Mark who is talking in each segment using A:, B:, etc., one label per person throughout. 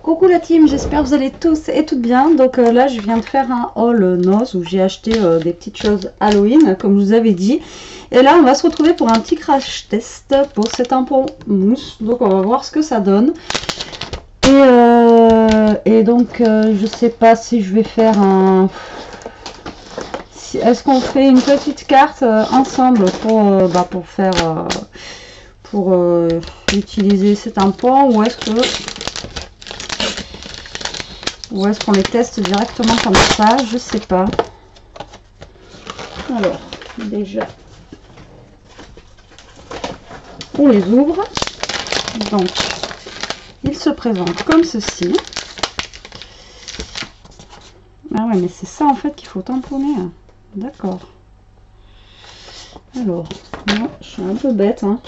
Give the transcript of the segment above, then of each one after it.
A: Coucou la team, j'espère que vous allez tous et toutes bien. Donc là je viens de faire un haul noz où j'ai acheté des petites choses Halloween comme je vous avais dit. Et là on va se retrouver pour un petit crash test pour ces tampons mousse. Donc on va voir ce que ça donne. Et donc je sais pas si je vais faire un... Est-ce qu'on fait une petite carte ensemble pour faire... pour utiliser ces tampons, ou est-ce qu'on les teste directement comme ça? Je sais pas. Alors, déjà, on les ouvre. Donc, ils se présentent comme ceci. Ah ouais, mais c'est ça en fait qu'il faut tamponner. D'accord. Alors, moi, je suis un peu bête, hein.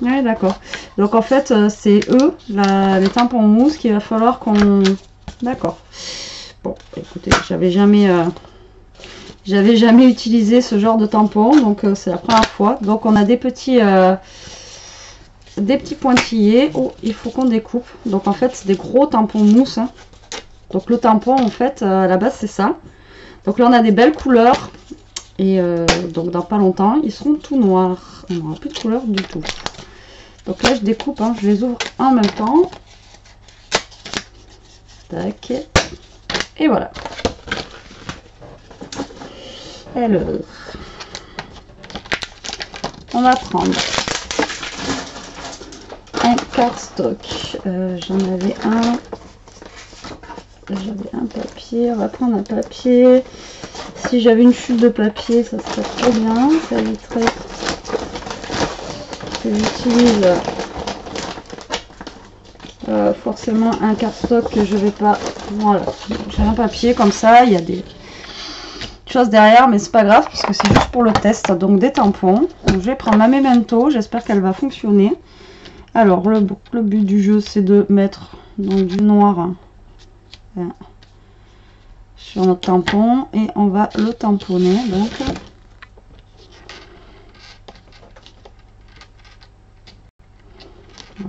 A: Ouais, d'accord. Donc en fait, c'est eux, les tampons mousse, qu'il va falloir qu'on... D'accord. Bon, écoutez, j'avais jamais utilisé ce genre de tampon, donc c'est la première fois. Donc on a des petits pointillés. Oh, il faut qu'on découpe. Donc en fait, c'est des gros tampons mousse, hein. Donc le tampon, en fait, à la base, c'est ça. Donc là, on a des belles couleurs. Et donc dans pas longtemps, ils seront tout noirs. On n'aura plus de couleur du tout. Donc là je découpe, hein, je les ouvre en même temps. Tac. Et voilà. Alors, on va prendre un cardstock. J'en avais un. J'avais un papier. On va prendre un papier. Si j'avais une chute de papier, ça serait trop bien. Ça éviterait que j'utilise forcément un cardstock que je vais pas... Voilà, j'ai un papier comme ça, il y a des choses derrière, mais c'est pas grave parce que c'est juste pour le test. Donc des tampons. Donc, je vais prendre ma Memento, j'espère qu'elle va fonctionner. Alors le but du jeu, c'est de mettre donc du noir sur notre tampon et on va le tamponner. Donc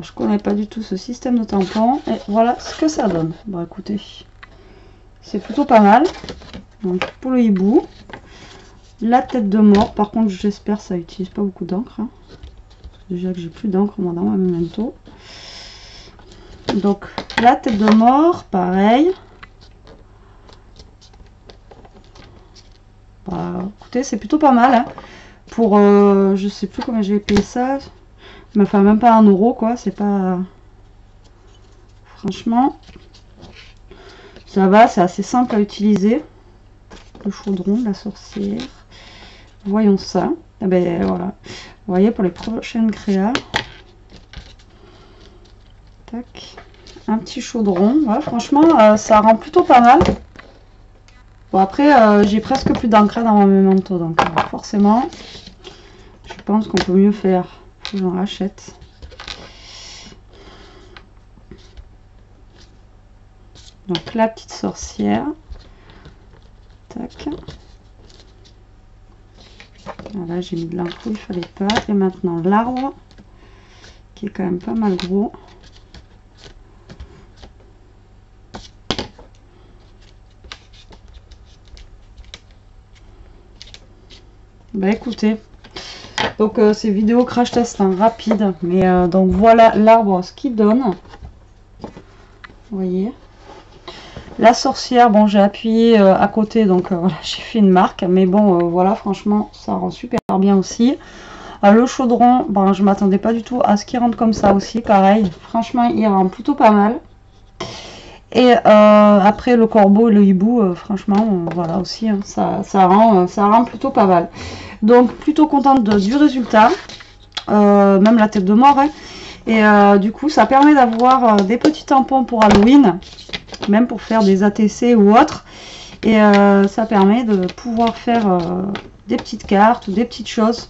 A: je connais pas du tout ce système de tampon et voilà ce que ça donne. Bon écoutez, c'est plutôt pas mal. Donc pour le hibou, la tête de mort, par contre j'espère que ça utilise pas beaucoup d'encre, hein. Déjà que j'ai plus d'encre moi dans ma Memento. Donc la tête de mort, pareil. Bah, écoutez, c'est plutôt pas mal, hein. Pour je sais plus combien j'ai payé ça. Mais enfin même pas 1 euro quoi, c'est pas... Franchement, ça va, c'est assez simple à utiliser. Le chaudron, la sorcière. Voyons ça. Et ben voilà. Vous voyez pour les prochaines créas. Tac. Un petit chaudron. Voilà, franchement, ça rend plutôt pas mal. Bon après, j'ai presque plus d'encre dans mon Memento, donc forcément, je pense qu'on peut mieux faire. J'en rachète. Donc la petite sorcière. Tac. Voilà, j'ai mis de l'encre où il fallait pas. Et maintenant l'arbre, qui est quand même pas mal gros. Bah écoutez. Donc c'est vidéo crash test, hein, rapide, mais donc voilà l'arbre ce qu'il donne. Vous voyez. La sorcière, bon j'ai appuyé à côté, donc voilà, j'ai fait une marque, mais bon voilà, franchement ça rend super bien aussi. Le chaudron, bon je m'attendais pas du tout à ce qu'il rentre comme ça aussi, pareil, franchement il rend plutôt pas mal. Et après le corbeau et le hibou, franchement voilà aussi, hein, ça rend plutôt pas mal. Donc plutôt contente du résultat, même la tête de mort, hein. Et du coup ça permet d'avoir des petits tampons pour Halloween, même pour faire des ATC ou autre. Et ça permet de pouvoir faire des petites cartes, des petites choses,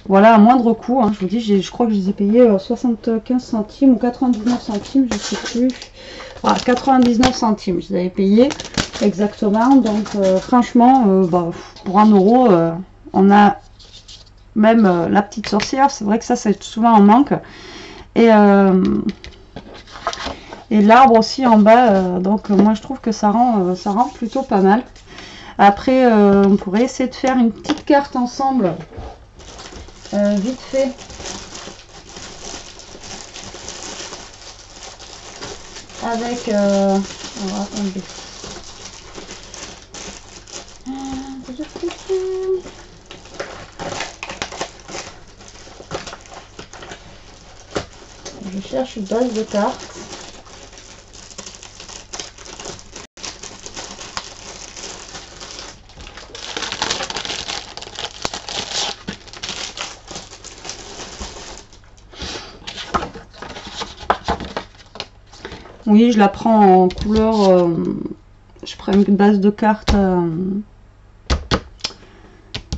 A: voilà, à moindre coût, hein. Je vous dis, je crois que je les ai payés 75 centimes ou 99 centimes, je sais plus. Voilà, 99 centimes je les avais payés exactement. Donc franchement, bah, pour 1 euro, on a même la petite sorcière. C'est vrai que ça c'est souvent en manque. Et Et l'arbre aussi en bas, donc moi je trouve que ça rend plutôt pas mal. Après, on pourrait essayer de faire une petite carte ensemble, vite fait. Avec... alors, attendez. Je cherche une base de cartes. Oui, je la prends en couleur. Je prends une base de cartes.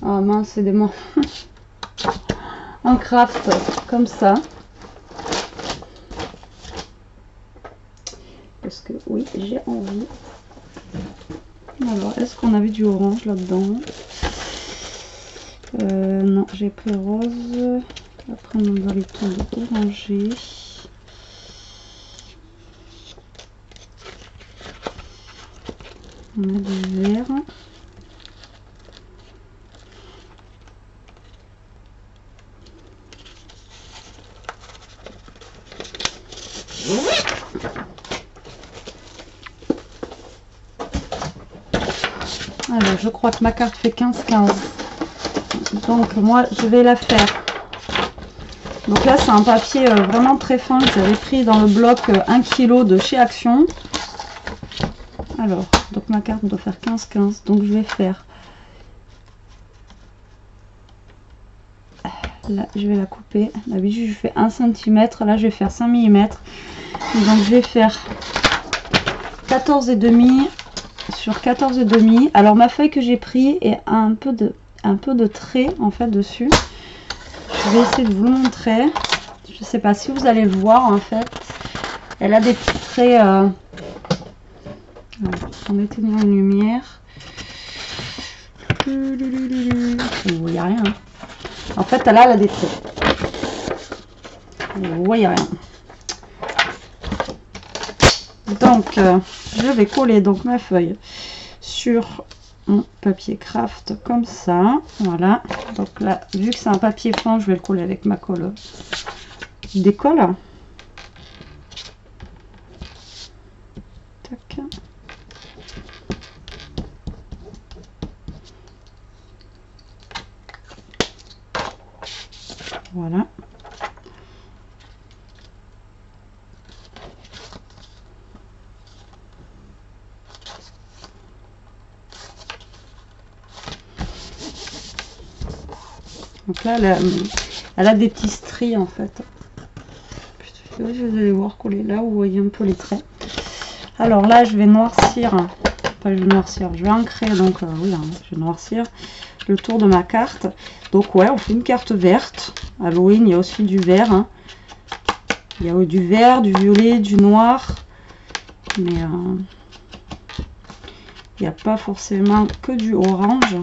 A: Ah mince, c'est des mots. En craft, comme ça. Parce que oui, j'ai envie. Alors, est-ce qu'on avait du orange là-dedans? Non, j'ai pris rose. Après, on va les tons orangés. On a du vert. Alors, je crois que ma carte fait 15-15. Donc, moi, je vais la faire. Donc là, c'est un papier vraiment très fin que j'avais pris dans le bloc 1 kg de chez Action. Alors, donc ma carte doit faire 15-15. Donc, je vais faire... Là, je vais la couper. D'habitude, je fais 1 cm. Là, je vais faire 5 mm. Donc, je vais faire 14,5 sur 14,5. Alors, ma feuille que j'ai pris est un peu de trait, en fait, dessus. Je vais essayer de vous le montrer. Je ne sais pas si vous allez le voir, en fait. Elle a des petits traits... On éteignant une lumière. Vous voyez rien. Hein. En fait, là, elle a des traits. Vous voyez rien. Donc, je vais coller donc ma feuille sur mon papier craft comme ça. Voilà. Donc là, vu que c'est un papier fin, je vais le coller avec ma colle décolle. Tac. Voilà. Donc là, elle a des petits stries en fait. Je vais les voir coller là où vous voyez un peu les traits. Alors là, je vais noircir. Enfin, je vais noircir. Je vais ancrer. Donc oui, hein, je vais noircir le tour de ma carte. Donc ouais, on fait une carte verte. Halloween, il y a aussi du vert. Hein. Il y a du vert, du violet, du noir. Mais il n'y a pas forcément que du orange.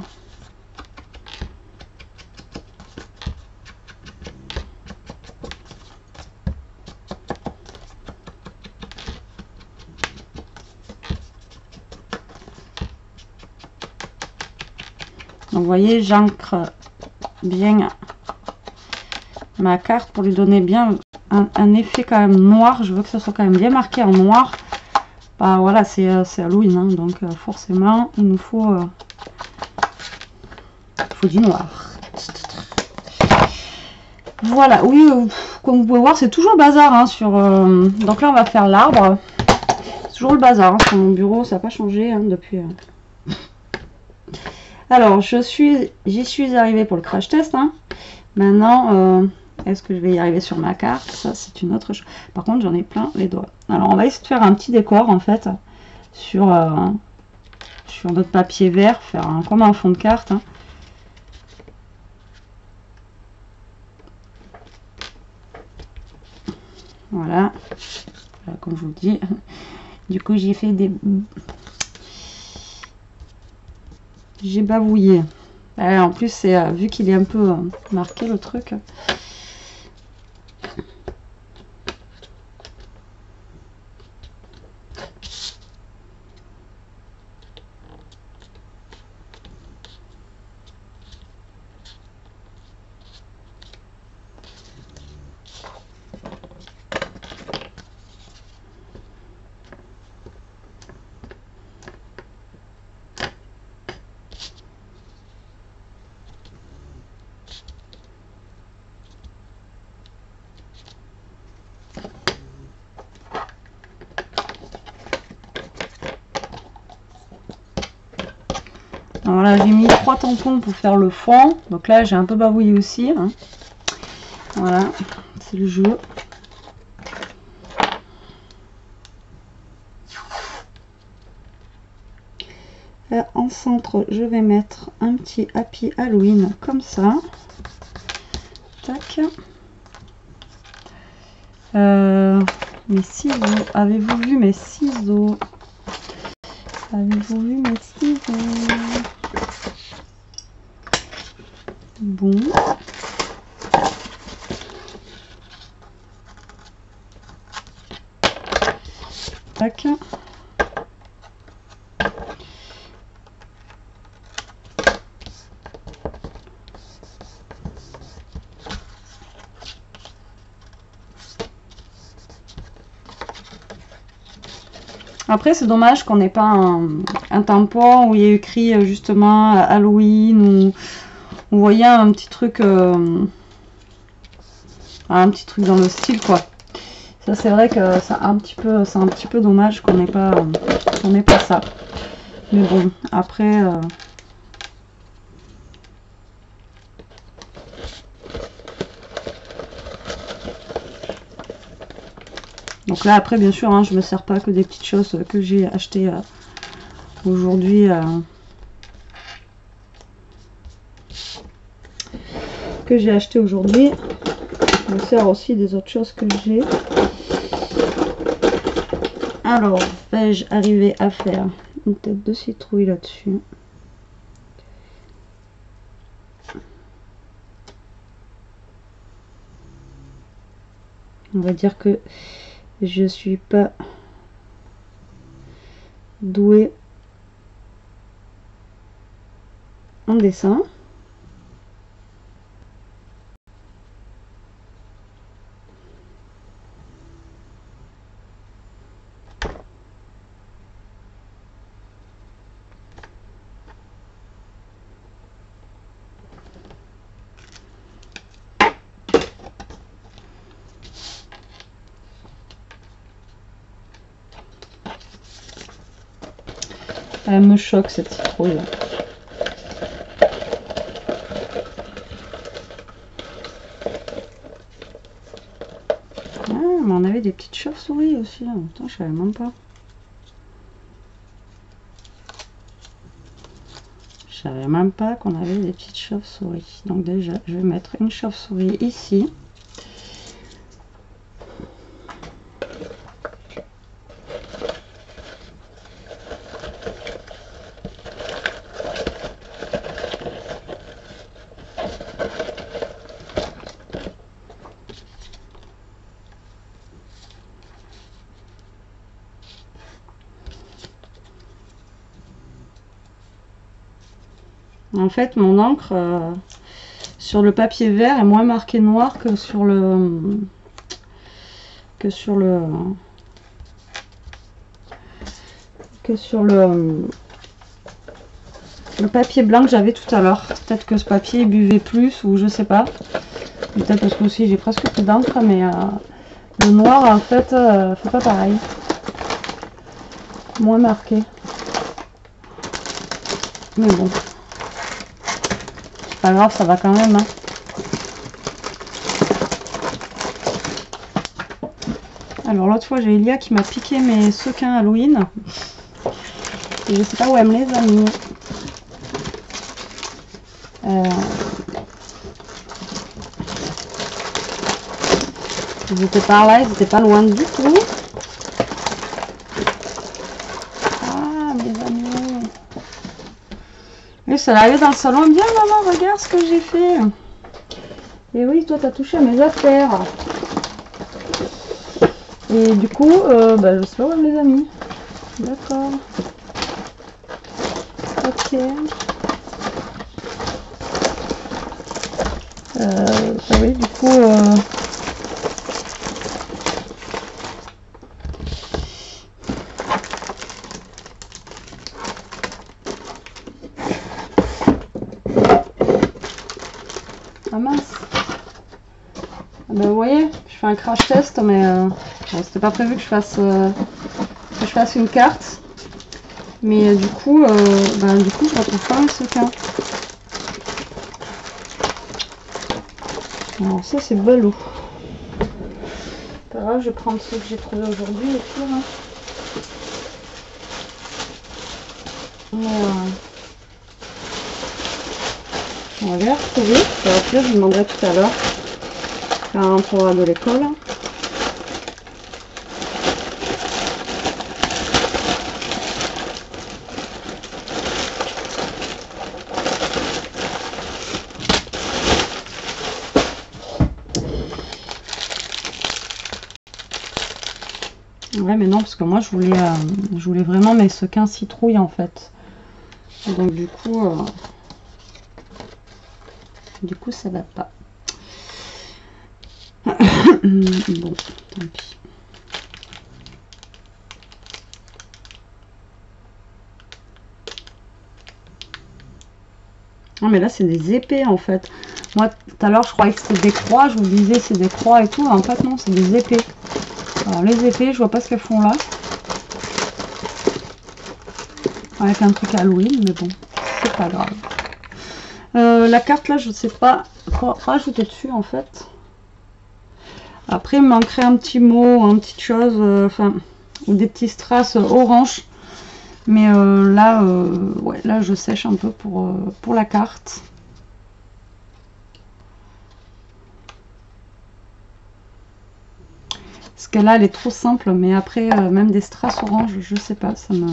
A: Donc vous voyez, j'ancre bien ma carte pour lui donner bien un effet quand même noir. Je veux que ce soit quand même bien marqué en noir. Bah voilà, c'est Halloween, hein, donc forcément il nous faut du noir. Voilà, oui, comme vous pouvez voir, c'est toujours bazar hein, sur. Donc là, on va faire l'arbre. C'est toujours le bazar hein, sur mon bureau, ça n'a pas changé hein, depuis. Alors, j'y suis arrivée pour le crash test. Hein. Maintenant, est-ce que je vais y arriver sur ma carte? Ça, c'est une autre chose. Par contre, j'en ai plein les doigts. Alors, on va essayer de faire un petit décor, en fait, sur notre papier vert, faire comme un fond de carte. Hein. Voilà. Voilà, comme je vous le dis. Du coup, j'ai fait des... J'ai bavouillé. En plus, c'est vu qu'il est un peu marqué le truc. Voilà, j'ai mis 3 tampons pour faire le fond. Donc là, j'ai un peu bavouillé aussi. Hein. Voilà, c'est le jeu. Là, en centre, je vais mettre un petit Happy Halloween comme ça. Tac. Mes ciseaux. Avez-vous vu mes ciseaux? Avez-vous vu mes ciseaux? Bon. Tac. Après, c'est dommage qu'on n'ait pas un tampon où il y a écrit justement Halloween ou vous voyez un petit truc dans le style quoi. Ça c'est vrai que c'est un petit peu dommage qu'on n'ait pas ça. Mais bon, après donc là après bien sûr hein, je me sers pas que des petites choses que j'ai achetées aujourd'hui je me sers aussi des autres choses que j'ai. Alors vais-je arriver à faire une tête de citrouille là-dessus? On va dire que je suis pas douée en dessin. Elle me choque cette citrouille. Ah, mais on avait des petites chauves-souris aussi. Putain, je savais même pas. Je savais même pas qu'on avait des petites chauves-souris. Donc déjà, je vais mettre une chauve-souris ici. En fait, mon encre sur le papier vert est moins marqué noir que sur le le papier blanc que j'avais tout à l'heure. Peut-être que ce papier buvait plus ou je sais pas. Peut-être parce que aussi j'ai presque plus d'encre, mais le noir en fait fait pas pareil. Moins marqué. Mais bon. Pas grave, ça va quand même. Hein. Alors l'autre fois j'ai Elia qui m'a piqué mes sequins Halloween. Et je sais pas où elle me les a mis. Ils étaient par là, ils étaient pas loin du tout. Ah mes amis. Et ça arrive dans le salon. Bien maman, regarde ce que j'ai fait. Et oui, toi t'as touché à mes affaires. Et du coup, bah, je sais pas où elle me les a mis. D'accord. Ok. Ah oui, du coup... Ah mince. Ben, vous voyez, je fais un crash test, mais bon, c'était pas prévu que je fasse une carte. Mais du coup, je retrouve pas un sequin. Alors ça c'est ballot. Pas grave, je vais prendre ceux que j'ai trouvé aujourd'hui et tout là. On va les retrouver. Alors, je vous demanderai tout à l'heure. Faire un programme de l'école. Ouais, mais non, parce que moi je voulais vraiment mes sequins citrouilles en fait. Et donc du coup ça va pas. Bon, tant pis. Non mais là c'est des épées en fait. Moi tout à l'heure je croyais que c'était des croix, je vous disais c'est des croix et tout, en fait non, c'est des épées. Alors les épées, je vois pas ce qu'elles font là. Avec un truc Halloween, mais bon, c'est pas grave. La carte là, je sais pas quoi rajouter dessus en fait. Après, il me manquerait un petit mot, une petite chose, enfin, ou des petits strass orange. Mais ouais, là, je sèche un peu pour la carte. Parce que là, elle est trop simple, mais après, même des strass orange, je sais pas, ça me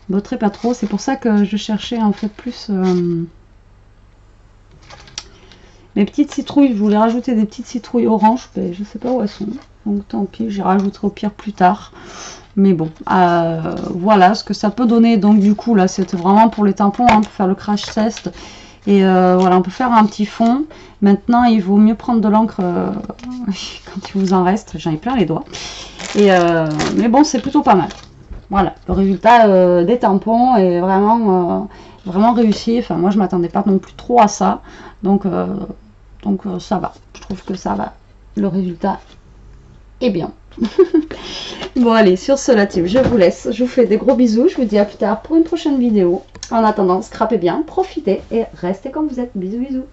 A: botterait pas trop. C'est pour ça que je cherchais en fait plus mes petites citrouilles. Je voulais rajouter des petites citrouilles orange, mais je sais pas où elles sont. Donc tant pis, j'y rajouterai au pire plus tard. Mais bon, voilà ce que ça peut donner. Donc du coup, là, c'était vraiment pour les tampons, hein, pour faire le crash test. Et voilà, on peut faire un petit fond. Maintenant, il vaut mieux prendre de l'encre quand il vous en reste. J'en ai plein les doigts. Et mais bon, c'est plutôt pas mal. Voilà, le résultat des tampons est vraiment, vraiment réussi. Enfin, moi, je m'attendais pas non plus trop à ça. Donc ça va. Je trouve que ça va. Le résultat est bien. Bon, allez, sur ce, la team, je vous laisse. Je vous fais des gros bisous. Je vous dis à plus tard pour une prochaine vidéo. En attendant, scrapez bien, profitez et restez comme vous êtes. Bisous, bisous.